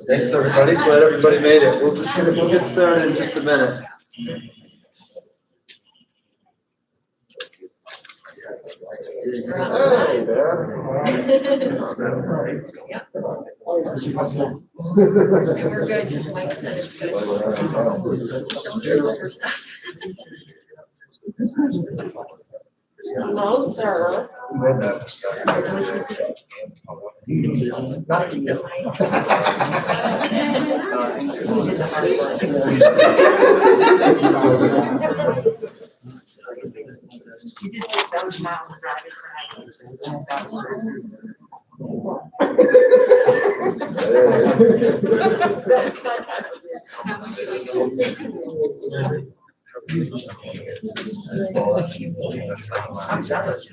Thanks, everybody. Glad everybody made it. We'll get started in just a minute. Hey, Dad. We're good. Mike said it's good. Don't do over stuff. Hello, sir. I'm jealous.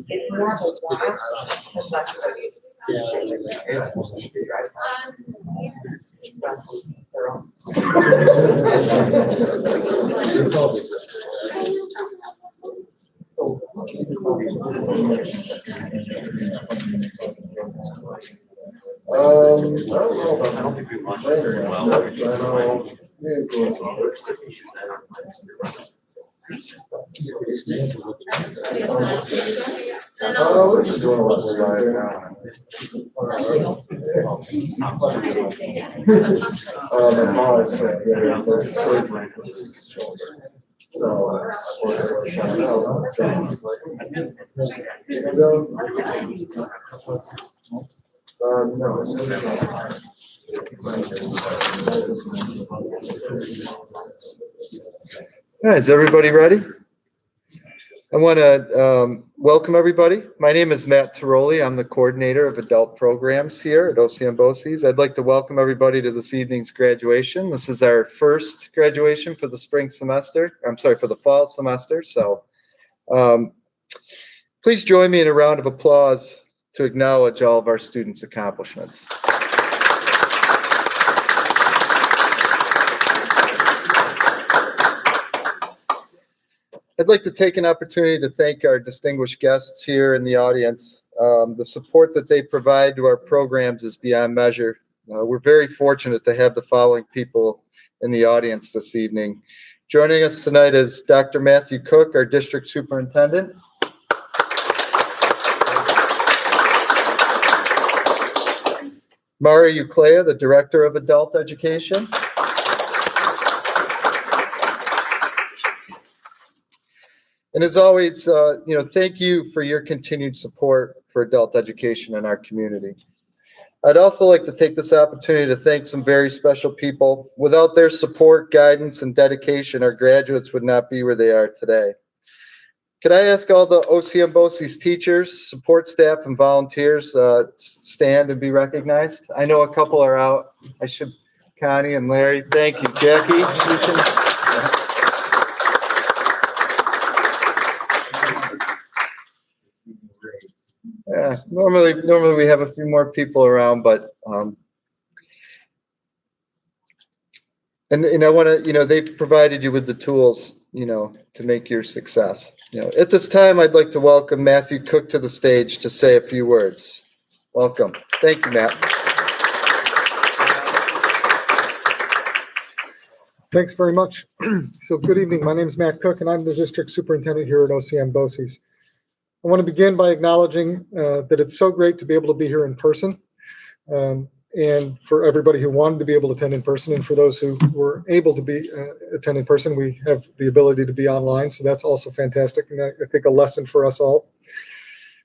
It's more of a want and less of a need. I don't think we launched very well. We're just doing a little live now. My mom is sick. So all right, is everybody ready? I want to welcome everybody. My name is Matt Tiroli. I'm the coordinator of adult programs here at OCM BOCES. I'd like to welcome everybody to this evening's graduation. This is our first graduation for the spring semester. I'm sorry, for the fall semester. So please join me in a round of applause to acknowledge all of our students' accomplishments. I'd like to take an opportunity to thank our distinguished guests here in the audience. The support that they provide to our programs is beyond measure. We're very fortunate to have the following people in the audience this evening. Joining us tonight is Dr. Matthew Cook, our district superintendent. Mara Uclea, the director of adult education. And as always, thank you for your continued support for adult education in our community. I'd also like to take this opportunity to thank some very special people. Without their support, guidance, and dedication, our graduates would not be where they are today. Could I ask all the OCM BOCES teachers, support staff, and volunteers stand and be recognized? I know a couple are out. Connie and Larry, thank you. Jackie, Yeah, normally we have a few more people around, but and I want to, they've provided you with the tools, to make your success. At this time, I'd like to welcome Matthew Cook to the stage to say a few words. Welcome. Thank you, Matt. Thanks very much. So good evening. My name is Matt Cook, and I'm the district superintendent here at OCM BOCES. I want to begin by acknowledging that it's so great to be able to be here in person, and for everybody who wanted to be able to attend in person, and for those who were able to attend in person, we have the ability to be online, so that's also fantastic, and I think a lesson for us all.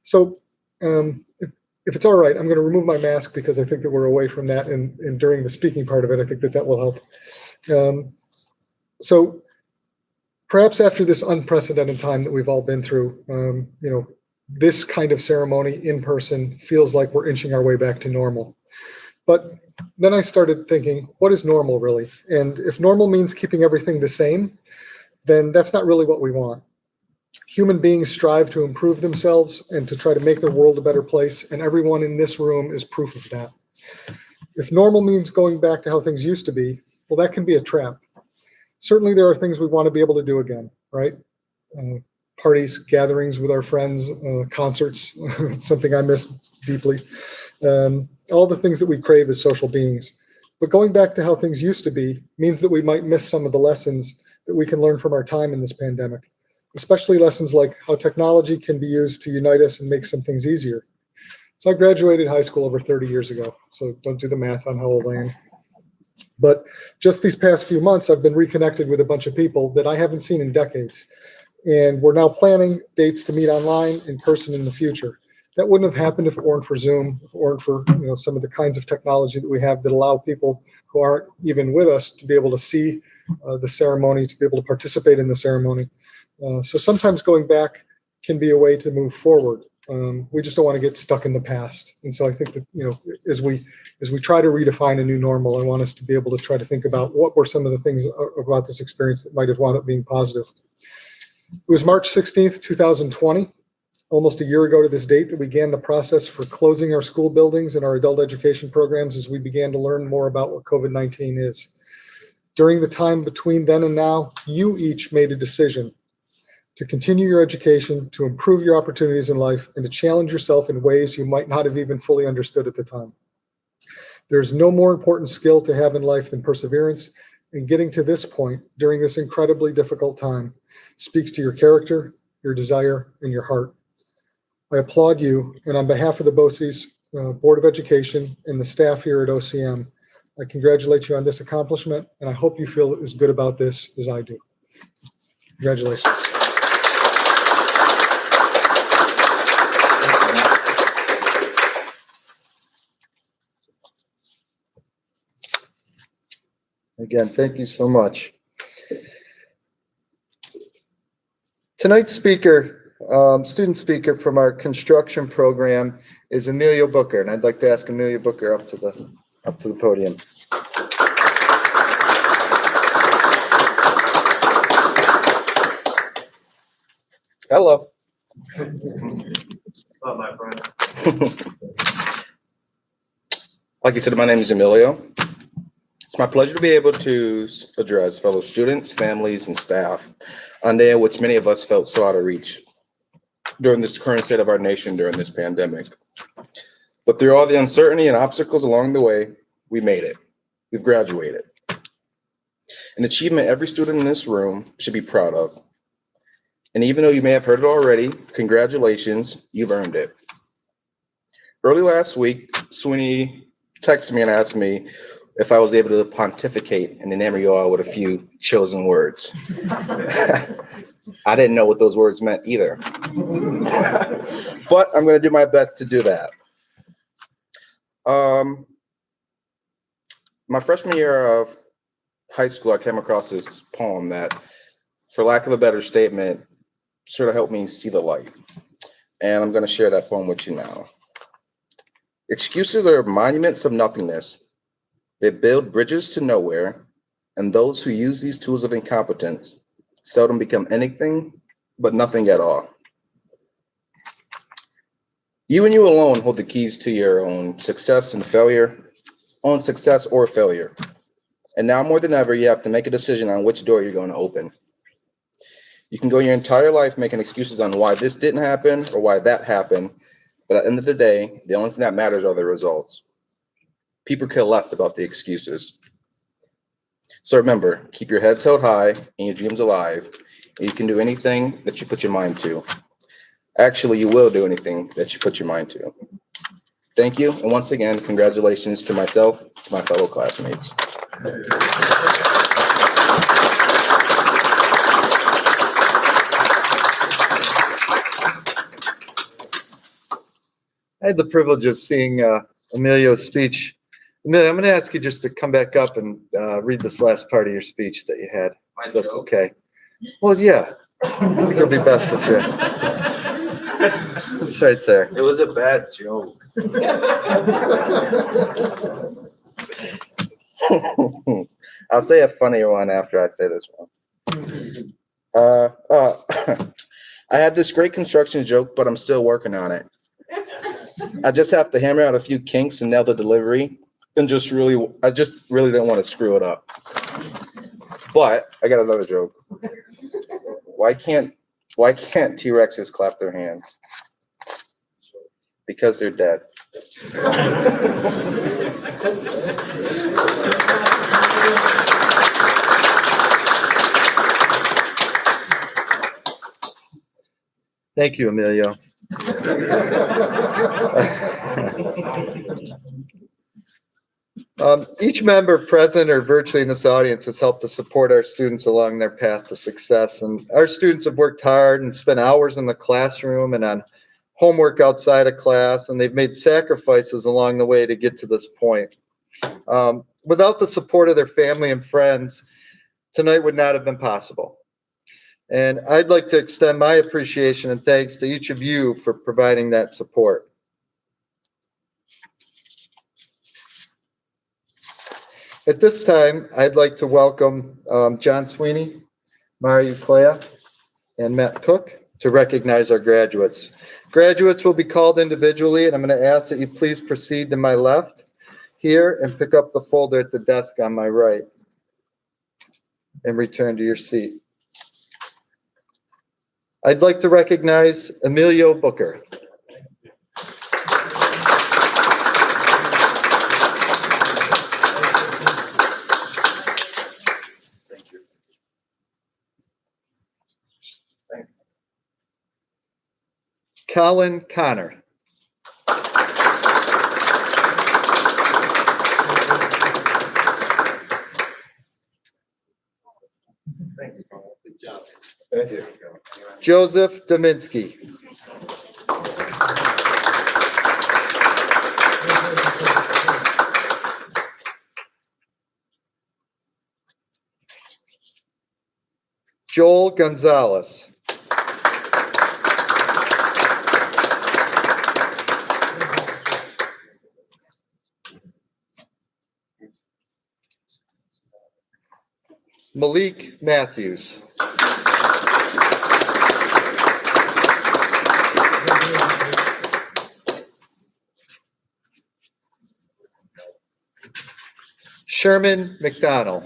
So if it's all right, I'm going to remove my mask because I think that we're away from that, and during the speaking part of it, I think that will help. So perhaps after this unprecedented time that we've all been through, this kind of ceremony in person feels like we're inching our way back to normal. But then I started thinking, what is normal really? And if normal means keeping everything the same, then that's not really what we want. Human beings strive to improve themselves and to try to make the world a better place, and everyone in this room is proof of that. If normal means going back to how things used to be, well, that can be a trap. Certainly there are things we want to be able to do again, right? Parties, gatherings with our friends, concerts, it's something I miss deeply. All the things that we crave as social beings. But going back to how things used to be means that we might miss some of the lessons that we can learn from our time in this pandemic, especially lessons like how technology can be used to unite us and make some things easier. So I graduated high school over 30 years ago, so don't do the math on how old I am. But just these past few months, I've been reconnected with a bunch of people that I haven't seen in decades. And we're now planning dates to meet online, in person in the future. That wouldn't have happened if it weren't for Zoom, if it weren't for some of the kinds of technology that we have that allow people who aren't even with us to be able to see the ceremony, to be able to participate in the ceremony. So sometimes going back can be a way to move forward. We just don't want to get stuck in the past. And so I think that, as we try to redefine a new normal, I want us to be able to try to think about what were some of the things about this experience that might have wound up being positive. It was March 16th, 2020, almost a year ago to this date, that we began the process for closing our school buildings and our adult education programs as we began to learn more about what COVID-19 is. During the time between then and now, you each made a decision to continue your education, to improve your opportunities in life, and to challenge yourself in ways you might not have even fully understood at the time. There's no more important skill to have in life than perseverance, and getting to this point during this incredibly difficult time speaks to your character, your desire, and your heart. I applaud you, and on behalf of the BOCES Board of Education and the staff here at OCM, I congratulate you on this accomplishment, and I hope you feel as good about this as I do. Congratulations. Again, thank you so much. Tonight's speaker, student speaker from our construction program is Emilio Booker, and I'd like to ask Emilio Booker up to the podium. Hello. What's up, my friend? Like you said, my name is Emilio. It's my pleasure to be able to address fellow students, families, and staff on a day in which many of us felt so out of reach during this current state of our nation during this pandemic. But through all the uncertainty and obstacles along the way, we made it. We've graduated. An achievement every student in this room should be proud of. And even though you may have heard it already, congratulations, you've earned it. Early last week, Sweeney texted me and asked me if I was able to pontificate and enamor you all with a few chosen words. I didn't know what those words meant either. But I'm going to do my best to do that. My freshman year of high school, I came across this poem that, for lack of a better statement, sort of helped me see the light. And I'm going to share that poem with you now. Excuses are monuments of nothingness. They build bridges to nowhere, and those who use these tools of incompetence seldom become anything but nothing at all. You and you alone hold the keys to your own success and failure, own success or failure. And now more than ever, you have to make a decision on which door you're going to open. You can go your entire life making excuses on why this didn't happen or why that happened, but at the end of the day, the only thing that matters are the results. People care less about the excuses. So remember, keep your heads held high and your dreams alive, and you can do anything that you put your mind to. Actually, you will do anything that you put your mind to. Thank you, and once again, congratulations to myself, to my fellow classmates. I had the privilege of seeing Emilio's speech. Emilio, I'm going to ask you just to come back up and read this last part of your speech that you had. If that's okay. Well, yeah. I think it'll be best if you. It's right there. It was a bad joke. I'll say a funnier one after I say this one. I have this great construction joke, but I'm still working on it. I just have to hammer out a few kinks and nail the delivery, and I just really don't want to screw it up. But I got another joke. Why can't T-Rexes clap their hands? Because they're dead. Thank you, Emilio. Each member present or virtually in this audience has helped to support our students along their path to success. And our students have worked hard and spent hours in the classroom and on homework outside of class, and they've made sacrifices along the way to get to this point. Without the support of their family and friends, tonight would not have been possible. And I'd like to extend my appreciation and thanks to each of you for providing that support. At this time, I'd like to welcome John Sweeney, Mario Clea, and Matt Cook to recognize our graduates. Graduates will be called individually, and I'm going to ask that you please proceed to my left here and pick up the folder at the desk on my right and return to your seat. I'd like to recognize Emilio Booker. Thank you. Thanks. Colin Connor. Thanks, Paul. Good job. Thank you. Joseph Dominski. Joel Gonzalez. Malik Matthews. Sherman McDonald.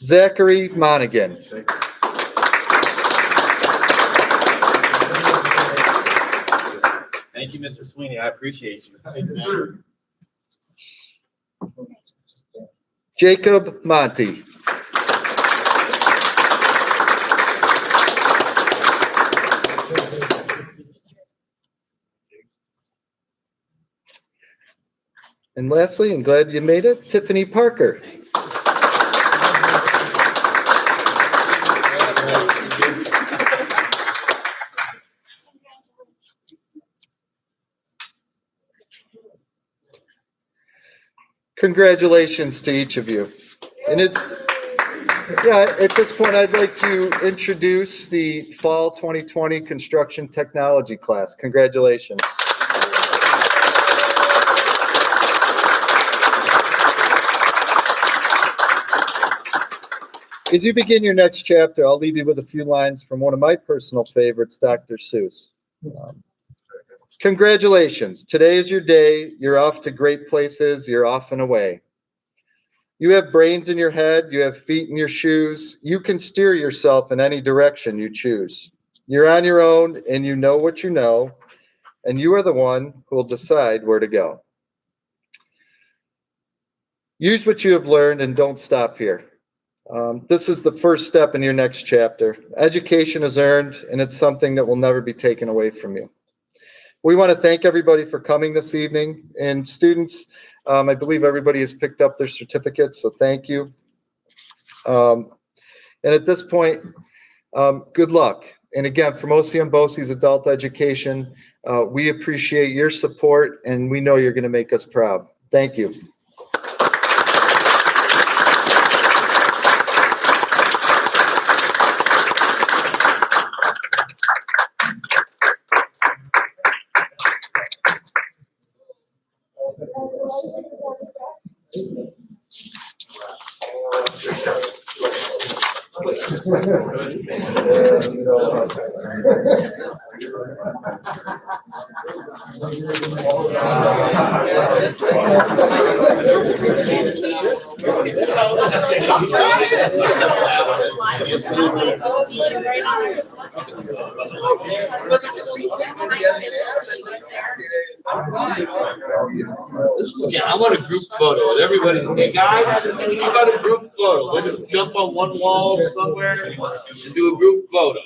Zachary Monaghan. Thank you, Mr. Sweeney. I appreciate you. Jacob Monty. And lastly, I'm glad you made it, Tiffany Parker. Congratulations to each of you. And at this point, I'd like to introduce the Fall 2020 Construction Technology class. Congratulations. As you begin your next chapter, I'll leave you with a few lines from one of my personal favorites, Dr. Seuss. Congratulations. Today is your day. You're off to great places. You're off and away. You have brains in your head. You have feet in your shoes. You can steer yourself in any direction you choose. You're on your own and you know what you know, and you are the one who will decide where to go. Use what you have learned and don't stop here. This is the first step in your next chapter. Education is earned, and it's something that will never be taken away from you. We want to thank everybody for coming this evening, and students, I believe everybody has picked up their certificates, so thank you. And at this point, good luck. And again, from OCM BOCES Adult Education, we appreciate your support and we know you're going to make us proud. Thank you. Yeah, I want a group photo with everybody. Hey guys, how about a group photo? Let's jump on one wall somewhere and do a group photo.